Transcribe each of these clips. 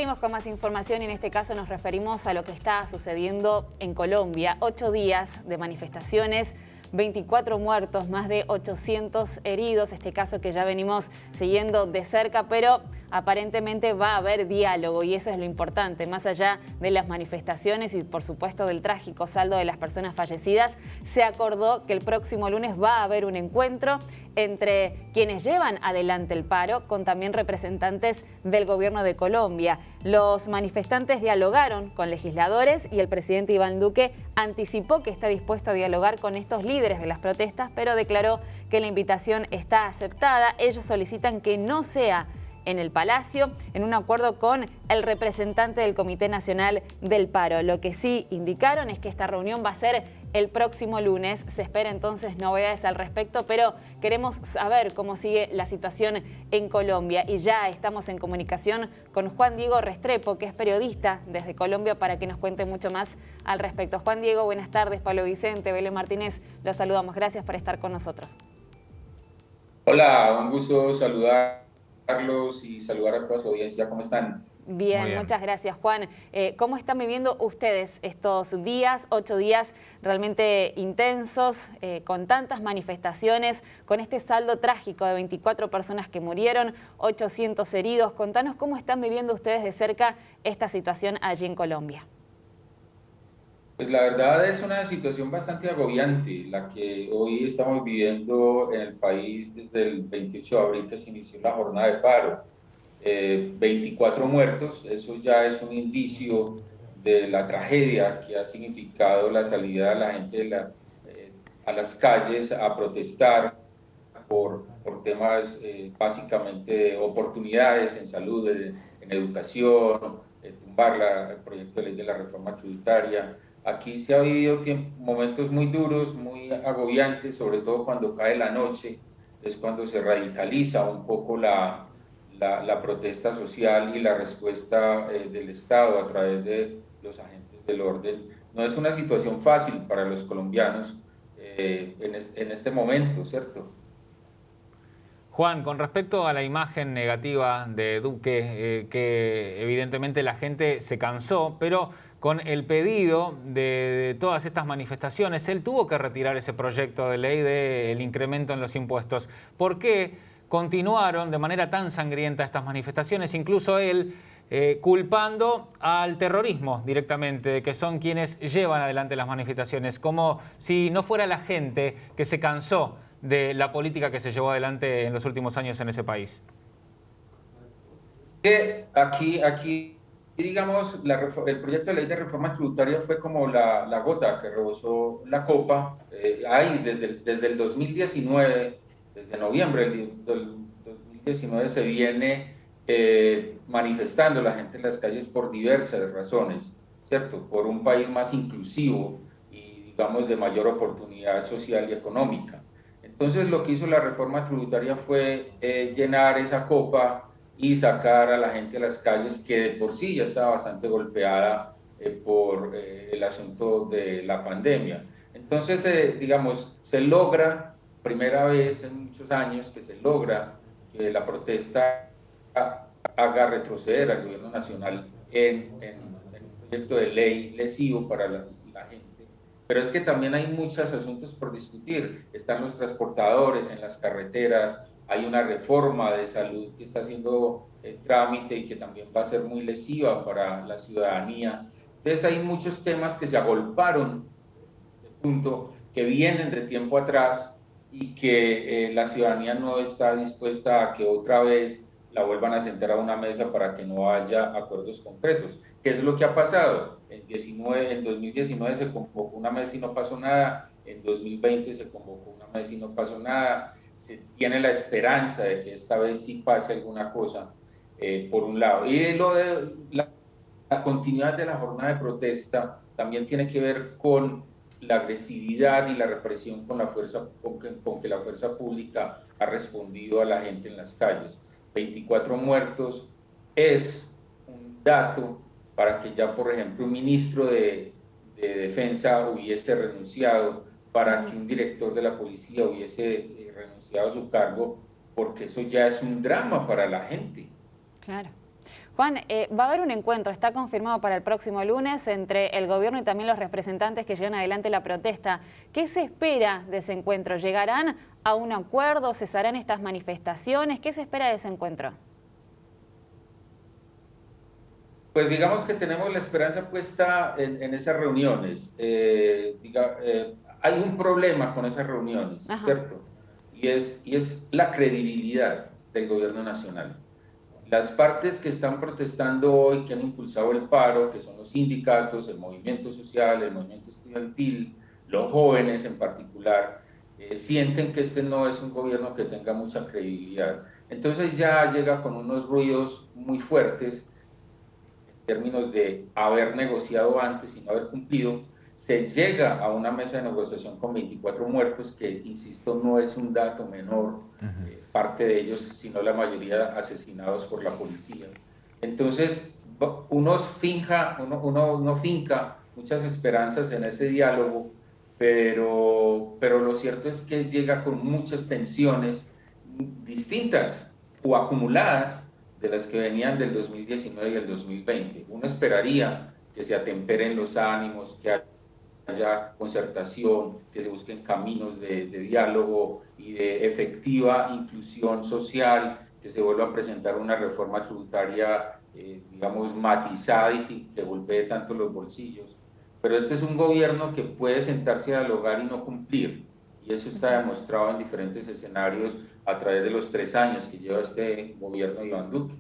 Seguimos con más información y en este caso nos referimos a lo que está sucediendo en Colombia. 8 días de manifestaciones, 24 muertos, más de 800 heridos. Este caso que ya venimos siguiendo de cerca, pero aparentemente va a haber diálogo y eso es lo importante. Más allá de las manifestaciones y por supuesto del trágico saldo de las personas fallecidas, se acordó que el próximo lunes va a haber un encuentro entre quienes llevan adelante el paro con también representantes del gobierno de Colombia. Los manifestantes dialogaron con legisladores y el presidente Iván Duque anticipó que está dispuesto a dialogar con estos líderes de las protestas, pero declaró que la invitación está aceptada. Ellos solicitan que no sea en el Palacio, en un acuerdo con el representante del Comité Nacional del Paro. Lo que sí indicaron es que esta reunión va a ser el próximo lunes. Se espera entonces novedades al respecto, pero queremos saber cómo sigue la situación en Colombia. Y ya estamos en comunicación con Juan Diego Restrepo, que es periodista desde Colombia, para que nos cuente mucho más al respecto. Juan Diego, buenas tardes. Pablo Vicente, Belén Martínez, los saludamos. Gracias por estar con nosotros. Hola, un gusto saludarlos y saludar a toda su audiencia. ¿Cómo están? Bien, muchas gracias, Juan. ¿Cómo están viviendo ustedes estos días, 8 días realmente intensos, con tantas manifestaciones, con este saldo trágico de 24 personas que murieron, 800 heridos? Contanos cómo están viviendo ustedes de cerca esta situación allí en Colombia. Pues la verdad es una situación bastante agobiante la que hoy estamos viviendo en el país desde el 28 de abril que se inició la jornada de paro. 24 muertos, eso ya es un indicio de la tragedia que ha significado la salida de la gente a las calles a protestar por temas básicamente de oportunidades en salud, en educación, tumbar el proyecto de ley de la reforma tributaria. Aquí se ha vivido momentos muy duros, muy agobiantes, sobre todo cuando cae la noche, es cuando se radicaliza un poco la protesta social y la respuesta del Estado a través de los agentes del orden. No es una situación fácil para los colombianos en este momento, ¿cierto? Juan, con respecto a la imagen negativa de Duque, que evidentemente la gente se cansó, pero con el pedido de todas estas manifestaciones, él tuvo que retirar ese proyecto de ley del incremento en los impuestos. ¿Por qué continuaron de manera tan sangrienta estas manifestaciones? Incluso él culpando al terrorismo directamente, que son quienes llevan adelante las manifestaciones, como si no fuera la gente que se cansó de la política que se llevó adelante en los últimos años en ese país. Aquí digamos, el proyecto de ley de reforma tributaria fue como la gota que rebosó la copa. Ahí desde el 2019, desde noviembre del 2019 se viene manifestando la gente en las calles por diversas razones, ¿cierto? Por un país más inclusivo y, digamos, de mayor oportunidad social y económica. Entonces, lo que hizo la reforma tributaria fue llenar esa copa y sacar a la gente a las calles, que de por sí ya estaba bastante golpeada por el asunto de la pandemia. Entonces, digamos, se logra, primera vez en muchos años, que se logra que la protesta haga retroceder al gobierno nacional en un proyecto de ley lesivo para la gente. Pero es que también hay muchos asuntos por discutir. Están los transportadores en las carreteras, hay una reforma de salud que está haciendo trámite y que también va a ser muy lesiva para la ciudadanía. Entonces hay muchos temas que se agolparon de punto, que vienen de tiempo atrás y que la ciudadanía no está dispuesta a que otra vez la vuelvan a sentar a una mesa para que no haya acuerdos concretos. ¿Qué es lo que ha pasado? En 2019 se convocó una mesa y no pasó nada, en 2020 se convocó una mesa y no pasó nada. Se tiene la esperanza de que esta vez sí pase alguna cosa, por un lado. Y lo de la continuidad de la jornada de protesta también tiene que ver con la agresividad y la represión con que la fuerza pública ha respondido a la gente en las calles. 24 muertos es un dato para que ya, por ejemplo, un ministro de Defensa hubiese renunciado, para que un director de la policía hubiese renunciado a su cargo, porque eso ya es un drama para la gente. Claro. Juan, va a haber un encuentro, está confirmado para el próximo lunes, entre el gobierno y también los representantes que llevan adelante la protesta. ¿Qué se espera de ese encuentro? ¿Llegarán a un acuerdo? ¿Cesarán estas manifestaciones? ¿Qué se espera de ese encuentro? Pues digamos que tenemos la esperanza puesta en esas reuniones. Hay un problema con esas reuniones, Ajá. ¿cierto? Y es la credibilidad del gobierno nacional. Las partes que están protestando hoy, que han impulsado el paro, que son los sindicatos, el movimiento social, el movimiento estudiantil, los jóvenes en particular, sienten que este no es un gobierno que tenga mucha credibilidad. Entonces ya llega con unos ruidos muy fuertes en términos de haber negociado antes y no haber cumplido. Se llega a una mesa de negociación con 24 muertos, que, insisto, no es un dato menor, parte de ellos, sino la mayoría asesinados por la policía. Entonces, uno finca muchas esperanzas en ese diálogo, pero lo cierto es que llega con muchas tensiones distintas o acumuladas de las que venían del 2019 y el 2020. Uno esperaría que se atemperen los ánimos, que haya concertación, que se busquen caminos de diálogo y de efectiva inclusión social, que se vuelva a presentar una reforma tributaria, digamos, matizada y sin que golpee tanto los bolsillos. Pero este es un gobierno que puede sentarse a dialogar y no cumplir, y eso está demostrado en diferentes escenarios a través de los 3 años que lleva este gobierno de Iván Duque.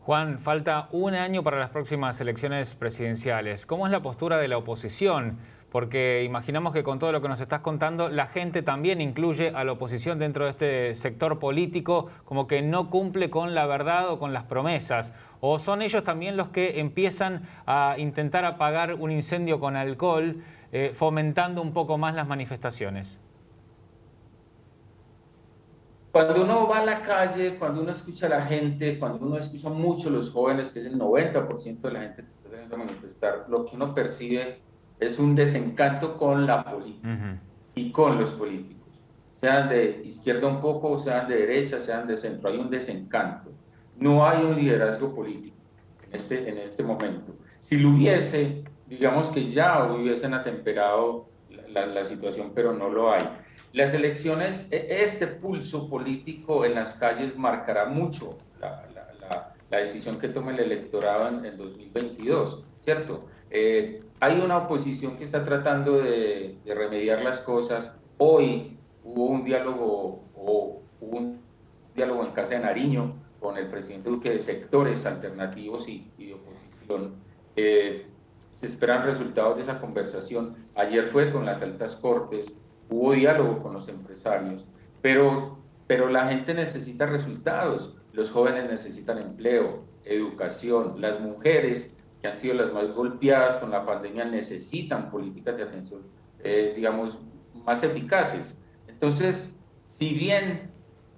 Juan, falta un año para las próximas elecciones presidenciales. ¿Cómo es la postura de la oposición? Porque imaginamos que con todo lo que nos estás contando, la gente también incluye a la oposición dentro de este sector político como que no cumple con la verdad o con las promesas. ¿O son ellos también los que empiezan a intentar apagar un incendio con alcohol, fomentando un poco más las manifestaciones? Cuando uno va a la calle, cuando uno escucha a la gente, cuando uno escucha mucho a los jóvenes, que es el 90% de la gente que está saliendo a manifestar, lo que uno percibe es un desencanto con la política y con los políticos. Sean de izquierda un poco, sean de derecha, sean de centro, hay un desencanto. No hay un liderazgo político en este momento. Si lo hubiese, digamos que ya hubiesen atemperado la situación, pero no lo hay. Las elecciones, este pulso político en las calles marcará mucho la decisión que tome el electorado en 2022, ¿cierto? Hay una oposición que está tratando de remediar las cosas. Hoy hubo un diálogo en Casa de Nariño con el presidente Duque de sectores alternativos y de oposición. Se esperan resultados de esa conversación. Ayer fue con las altas cortes. Hubo diálogo con los empresarios, pero la gente necesita resultados, los jóvenes necesitan empleo, educación, las mujeres que han sido las más golpeadas con la pandemia necesitan políticas de atención, digamos, más eficaces. Entonces, si bien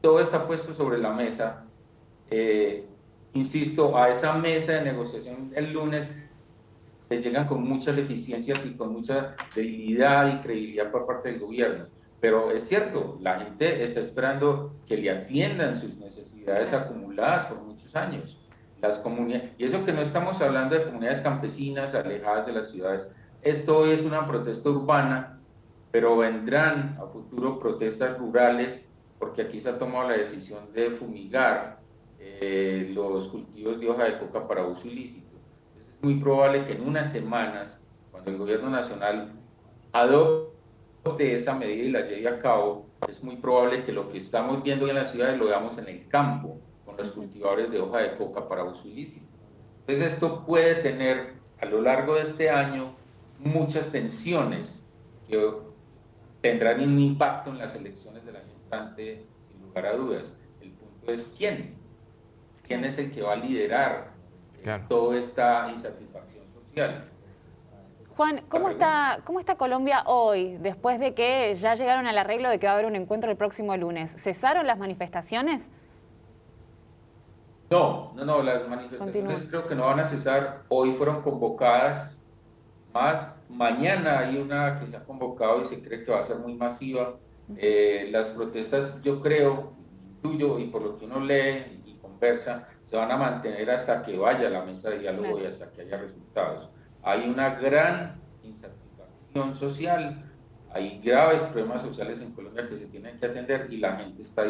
todo está puesto sobre la mesa, insisto, a esa mesa de negociación el lunes se llegan con muchas deficiencias y con mucha debilidad y credibilidad por parte del gobierno. Pero es cierto, la gente está esperando que le atiendan sus necesidades acumuladas por muchos años. Las comunidades, y eso que no estamos hablando de comunidades campesinas alejadas de las ciudades, esto es una protesta urbana, pero vendrán a futuro protestas rurales, porque aquí se ha tomado la decisión de fumigar los cultivos de hoja de coca para uso ilícito. Es muy probable que en unas semanas, cuando el gobierno nacional adopte esa medida y la lleve a cabo, es muy probable que lo que estamos viendo hoy en las ciudades lo veamos en el campo, con los cultivadores de hoja de coca para uso ilícito. Entonces esto puede tener a lo largo de este año muchas tensiones que tendrán un impacto en las elecciones del año entrante, sin lugar a dudas. El punto es quién es el que va a liderar toda esta insatisfacción social. Juan, ¿cómo está Colombia hoy, después de que ya llegaron al arreglo de que va a haber un encuentro el próximo lunes? ¿Cesaron las manifestaciones? No, las manifestaciones creo que no van a cesar. Hoy fueron convocadas más. Mañana hay una que se ha convocado y se cree que va a ser muy masiva. Las protestas, yo creo, intuyo, y por lo que uno lee y conversa, se van a mantener hasta que vaya a la mesa de diálogo y hasta que haya resultados. Hay una gran insatisfacción social, hay graves problemas sociales en Colombia que se tienen que atender y la gente está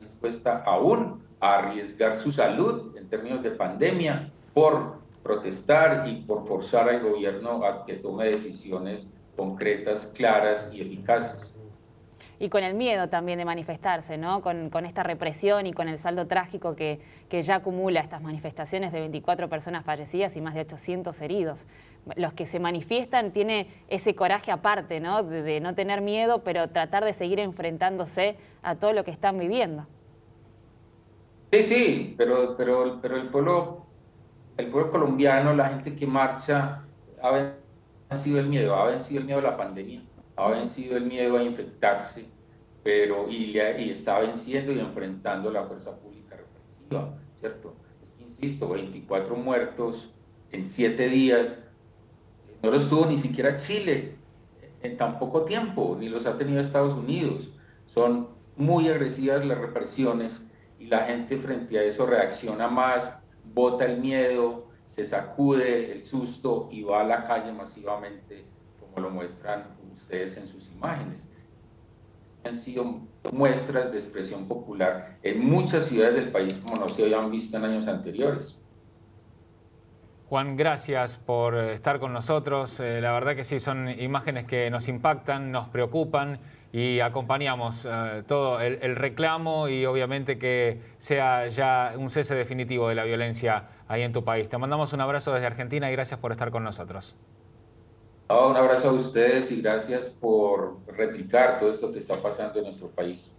dispuesta aún a arriesgar su salud en términos de pandemia por protestar y por forzar al gobierno a que tome decisiones concretas, claras y eficaces. Y con el miedo también de manifestarse, ¿no? Con esta represión y con el saldo trágico que ya acumula estas manifestaciones de 24 personas fallecidas y más de 800 heridos. Los que se manifiestan tienen ese coraje aparte, ¿no? De no tener miedo, pero tratar de seguir enfrentándose a todo lo que están viviendo. Sí, sí, pero el pueblo colombiano, la gente que marcha, ha vencido el miedo, ha vencido el miedo a la pandemia, ha vencido el miedo a infectarse, y está venciendo y enfrentando la fuerza pública represiva, ¿cierto? Es que, insisto, 24 muertos en 7 días, no los tuvo ni siquiera Chile en tan poco tiempo, ni los ha tenido Estados Unidos. Son muy agresivas las represiones y la gente frente a eso reacciona más, bota el miedo, se sacude el susto y va a la calle masivamente, como lo muestran ustedes en sus imágenes. Han sido muestras de expresión popular en muchas ciudades del país como no se habían visto en años anteriores. Juan, gracias por estar con nosotros. La verdad que sí, son imágenes que nos impactan, nos preocupan y acompañamos todo el reclamo y obviamente que sea ya un cese definitivo de la violencia ahí en tu país. Te mandamos un abrazo desde Argentina y gracias por estar con nosotros. Un abrazo a ustedes y gracias por replicar todo esto que está pasando en nuestro país.